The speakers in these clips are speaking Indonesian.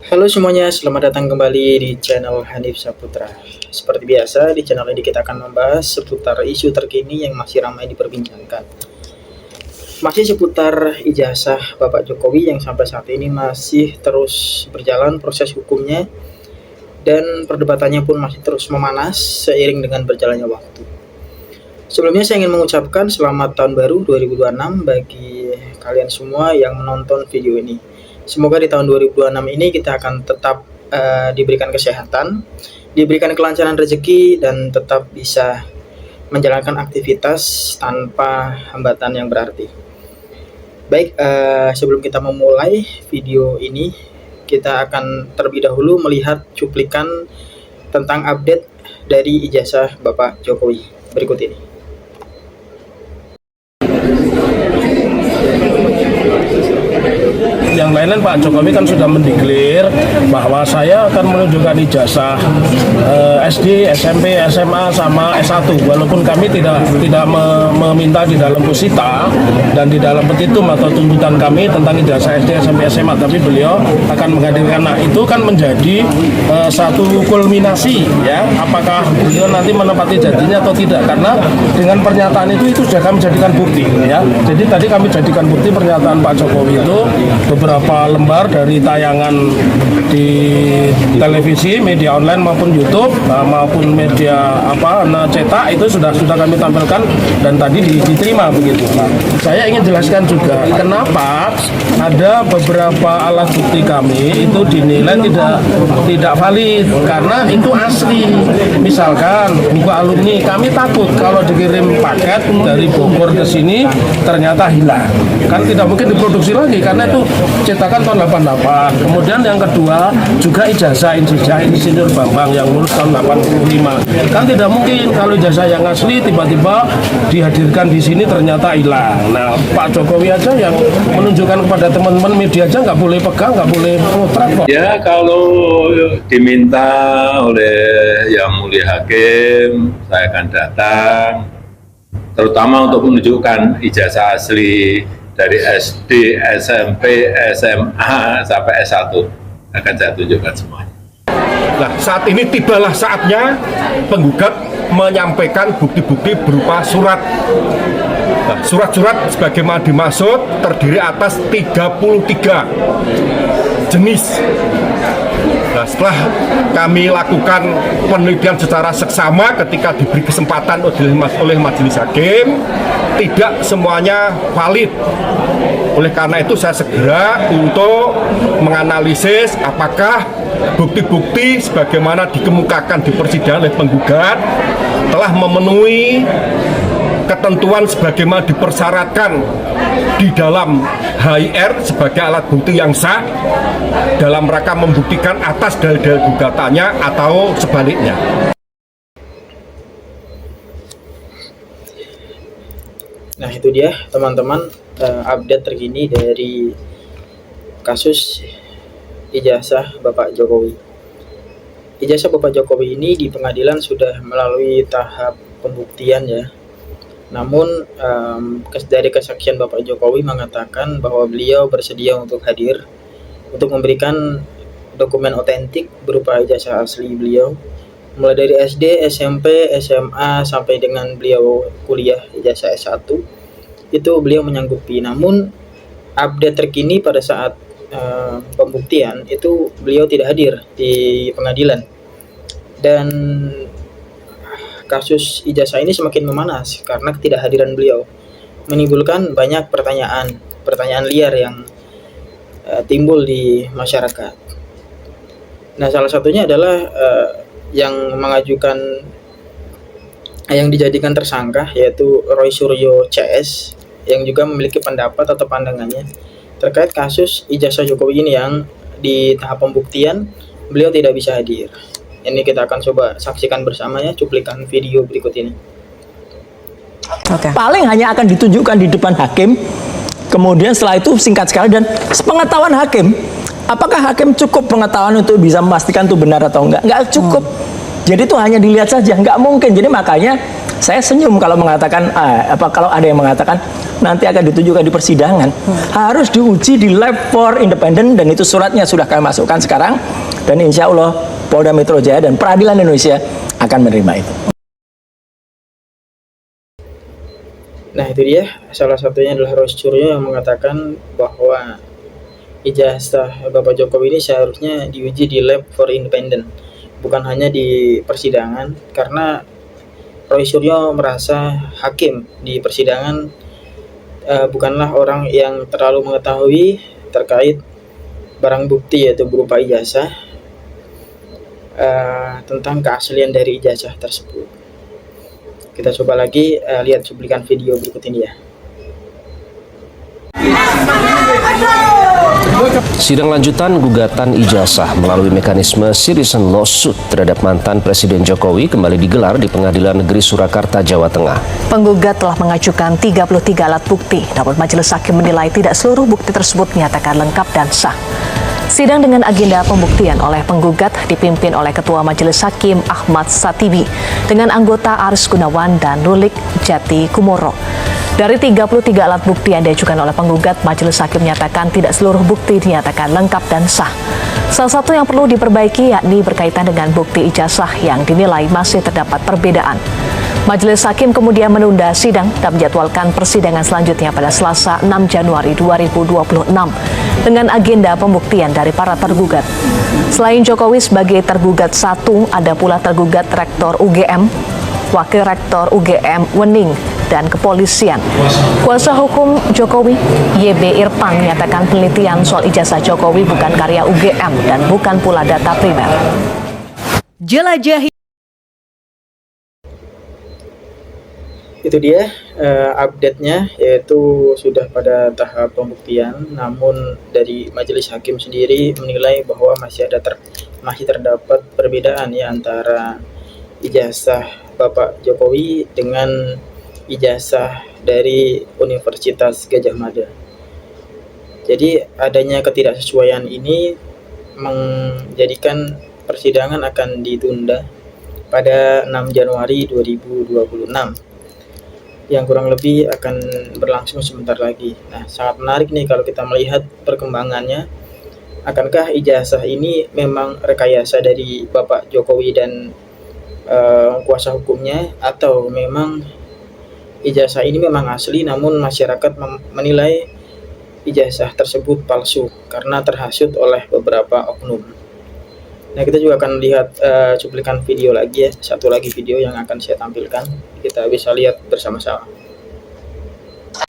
Halo semuanya, selamat datang kembali di channel Hanif Saputra. Seperti biasa, di channel ini kita akan membahas seputar isu terkini yang masih ramai diperbincangkan. Masih seputar ijazah Bapak Jokowi yang sampai saat ini masih terus berjalan proses hukumnya dan perdebatannya pun masih terus memanas seiring dengan berjalannya waktu. Sebelumnya saya ingin mengucapkan selamat tahun baru 2026 bagi kalian semua yang menonton video ini. Semoga di tahun 2026 ini kita akan tetap diberikan kesehatan, diberikan kelancaran rezeki, dan tetap bisa menjalankan aktivitas tanpa hambatan yang berarti. Baik, sebelum kita memulai video ini, kita akan terlebih dahulu melihat cuplikan tentang update dari ijazah Bapak Jokowi berikut ini. Yang lain-lain Pak Jokowi kan sudah mendeklar bahwa saya akan menunjukkan ijazah SD, SMP, SMA sama S1 walaupun kami tidak meminta di dalam pusita dan di dalam petitum atau tuntutan kami tentang ijazah SD, SMP, SMA, tapi beliau akan menghadirkan. Nah, itu kan menjadi satu kulminasi ya, apakah beliau nanti menepati janjinya atau tidak, karena dengan pernyataan itu sudah kami jadikan bukti ya. Jadi tadi kami jadikan bukti pernyataan Pak Jokowi itu beberapa lembar dari tayangan di televisi, media online maupun YouTube maupun media cetak itu sudah kami tampilkan dan tadi diterima begitu. Nah, saya ingin jelaskan juga kenapa ada beberapa alat bukti kami itu dinilai tidak valid karena itu asli. Misalkan buku alumni, kami takut kalau dikirim paket dari Bogor ke sini ternyata hilang. Kan tidak mungkin diproduksi lagi karena itu cetakan tahun 88. Kemudian yang kedua juga ijazah Insinyur Bambang yang lulus tahun 85. Kan tidak mungkin kalau ijazah yang asli tiba-tiba dihadirkan di sini ternyata hilang. Nah, Pak Jokowi aja yang menunjukkan kepada teman-teman media aja nggak boleh pegang, nggak boleh ngotrak kok. Ya kalau diminta oleh Yang Mulia Hakim, saya akan datang, terutama untuk menunjukkan ijazah asli dari SD, SMP, SMA, sampai S1 akan saya tunjukkan semuanya. Nah, saat ini tibalah saatnya penggugat menyampaikan bukti-bukti berupa surat. Nah, surat-surat sebagaimana dimaksud terdiri atas 33 jenis. Nah, setelah kami lakukan penelitian secara seksama ketika diberi kesempatan oleh majelis hakim, tidak semuanya valid. Oleh karena itu saya segera untuk menganalisis apakah bukti-bukti sebagaimana dikemukakan di persidangan oleh penggugat telah memenuhi ketentuan sebagaimana dipersyaratkan di dalam HIR sebagai alat bukti yang sah dalam rangka membuktikan atas dalil-dalil gugatannya atau sebaliknya. Nah, itu dia teman-teman update terkini dari kasus ijazah Bapak Jokowi. Ijazah Bapak Jokowi ini di pengadilan sudah melalui tahap pembuktian ya. Namun dari kesaksian Bapak Jokowi mengatakan bahwa beliau bersedia untuk hadir untuk memberikan dokumen otentik berupa ijazah asli beliau mulai dari SD, SMP, SMA sampai dengan beliau kuliah ijazah S1 itu beliau menyanggupi. Namun update terkini pada saat pembuktian itu beliau tidak hadir di pengadilan dan kasus ijazah ini semakin memanas karena ketidakhadiran beliau menimbulkan banyak pertanyaan liar yang timbul di masyarakat. Nah, salah satunya adalah yang mengajukan yang dijadikan tersangka yaitu Roy Suryo CS yang juga memiliki pendapat atau pandangannya terkait kasus ijazah Jokowi ini yang di tahap pembuktian beliau tidak bisa hadir. Ini kita akan coba saksikan bersama ya cuplikan video berikut ini. Paling hanya akan ditunjukkan di depan hakim, kemudian setelah itu singkat sekali dan sepengetahuan hakim. Apakah hakim cukup pengetahuan untuk bisa memastikan itu benar atau enggak? Enggak cukup. Jadi itu hanya dilihat saja, nggak mungkin. Jadi makanya Saya senyum kalau mengatakan kalau ada yang mengatakan nanti akan ditunjukkan di persidangan. Harus diuji di Lab for Independent, dan itu suratnya sudah kami masukkan sekarang, dan insya Allah Polda Metro Jaya dan Peradilan Indonesia akan menerima itu. Nah itu dia, salah satunya adalah Roy Suryo yang mengatakan bahwa ijazah Bapak Jokowi ini seharusnya diuji di Lab for Independent, bukan hanya di persidangan, karena Roy Suryo merasa hakim di persidangan bukanlah orang yang terlalu mengetahui terkait barang bukti, yaitu berupa ijazah, tentang keaslian dari ijazah tersebut. Kita coba lagi lihat cuplikan video berikut ini ya. Sidang lanjutan gugatan ijazah melalui mekanisme citizen lawsuit terhadap mantan Presiden Jokowi kembali digelar di Pengadilan Negeri Surakarta, Jawa Tengah. Penggugat telah mengajukan 33 alat bukti, namun majelis hakim menilai tidak seluruh bukti tersebut menyatakan lengkap dan sah. Sidang dengan agenda pembuktian oleh penggugat dipimpin oleh Ketua Majelis Hakim Ahmad Satibi dengan anggota Aris Gunawan dan Lulik Jati Kumoro. Dari 33 alat bukti yang diajukan oleh penggugat, majelis hakim menyatakan tidak seluruh bukti dinyatakan lengkap dan sah. Salah satu yang perlu diperbaiki yakni berkaitan dengan bukti ijazah yang dinilai masih terdapat perbedaan. Majelis hakim kemudian menunda sidang dan menjadwalkan persidangan selanjutnya pada Selasa 6 Januari 2026 dengan agenda pembuktian dari para tergugat. Selain Jokowi sebagai tergugat satu, ada pula tergugat Rektor UGM, Wakil Rektor UGM Wening, dan kepolisian. Kuasa hukum Jokowi, YB Irfan, menyatakan penelitian soal ijazah Jokowi bukan karya UGM dan bukan pula data primer. Jelajahi. Itu dia update-nya, yaitu sudah pada tahap pembuktian, namun dari majelis hakim sendiri menilai bahwa masih terdapat perbedaan ya antara ijazah Bapak Jokowi dengan ijazah dari Universitas Gadjah Mada. Jadi adanya ketidaksesuaian ini menjadikan persidangan akan ditunda pada 6 Januari 2026 yang kurang lebih akan berlangsung sebentar lagi. Nah, sangat menarik nih kalau kita melihat perkembangannya. Akankah ijazah ini memang rekayasa dari Bapak Jokowi dan kuasa hukumnya, atau memang ijazah ini memang asli namun masyarakat menilai ijazah tersebut palsu karena terhasut oleh beberapa oknum. Nah, kita juga akan lihat cuplikan video lagi ya, satu lagi video yang akan saya tampilkan, kita bisa lihat bersama-sama.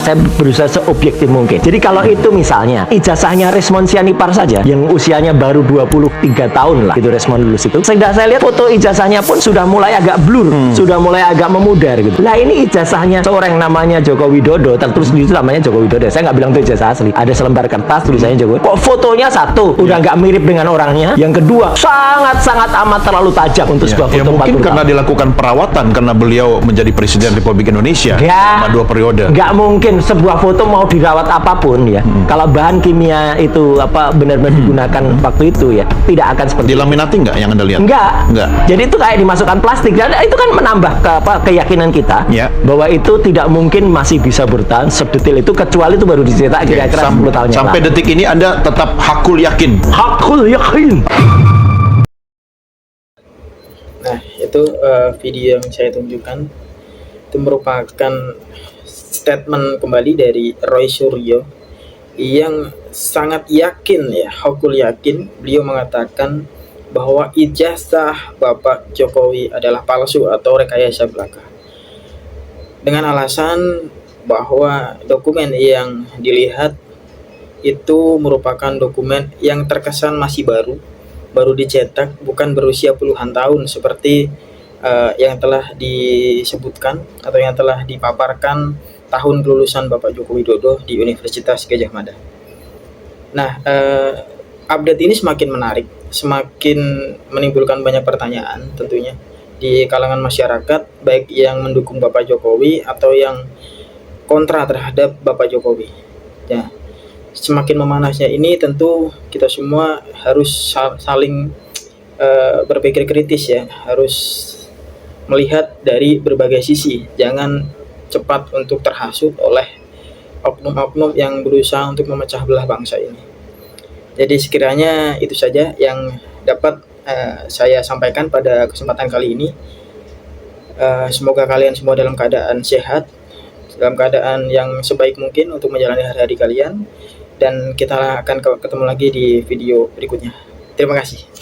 Saya berusaha seobjektif mungkin. Jadi kalau itu misalnya ijazahnya Resmond Sianipar saja yang usianya baru 23 tahun lah, itu Resmond lulus itu. Sudah saya lihat foto ijazahnya pun sudah mulai agak blur, sudah mulai agak memudar gitu. Nah, ini ijazahnya seorang namanya Joko Widodo, tertulis di situ namanya Joko Widodo. Saya nggak bilang itu ijazah asli. Ada selembar kertas tulisannya Jokowi. Kok fotonya satu, udah nggak mirip dengan orangnya. Yang kedua, sangat-sangat amat terlalu tajam untuk sebuah foto. Mungkin karena dilakukan perawatan karena beliau menjadi Presiden Republik Indonesia selama 2 periode. Nggak mungkin sebuah foto mau dirawat apapun ya. Kalau bahan kimia itu benar-benar digunakan waktu itu ya, tidak akan seperti dilaminati nggak yang Anda lihat? Enggak. Jadi itu kayak dimasukkan plastik. Dan itu kan menambah keyakinan kita bahwa itu tidak mungkin masih bisa bertahan sedetail itu, kecuali itu baru dicetak kira-kira 10 tahun yang sampai lalu. detik ini Anda tetap hakul yakin. Nah, itu video yang saya tunjukkan. Itu merupakan statement kembali dari Roy Suryo yang sangat yakin ya, hakul yakin. Beliau mengatakan bahwa ijazah Bapak Jokowi adalah palsu atau rekayasa belaka, dengan alasan bahwa dokumen yang dilihat itu merupakan dokumen yang terkesan masih baru dicetak, bukan berusia puluhan tahun seperti yang telah disebutkan atau yang telah dipaparkan tahun kelulusan Bapak Joko Widodo di Universitas Gadjah Mada. Nah, update ini semakin menarik, semakin menimbulkan banyak pertanyaan tentunya di kalangan masyarakat, baik yang mendukung Bapak Jokowi atau yang kontra terhadap Bapak Jokowi. Ya, semakin memanasnya ini tentu kita semua harus saling berpikir kritis ya, harus melihat dari berbagai sisi, jangan cepat untuk terhasut oleh oknum-oknum yang berusaha untuk memecah belah bangsa ini. Jadi sekiranya itu saja yang dapat saya sampaikan pada kesempatan kali ini. Semoga kalian semua dalam keadaan sehat, dalam keadaan yang sebaik mungkin untuk menjalani hari-hari kalian, dan kita akan ketemu lagi di video berikutnya. Terima kasih.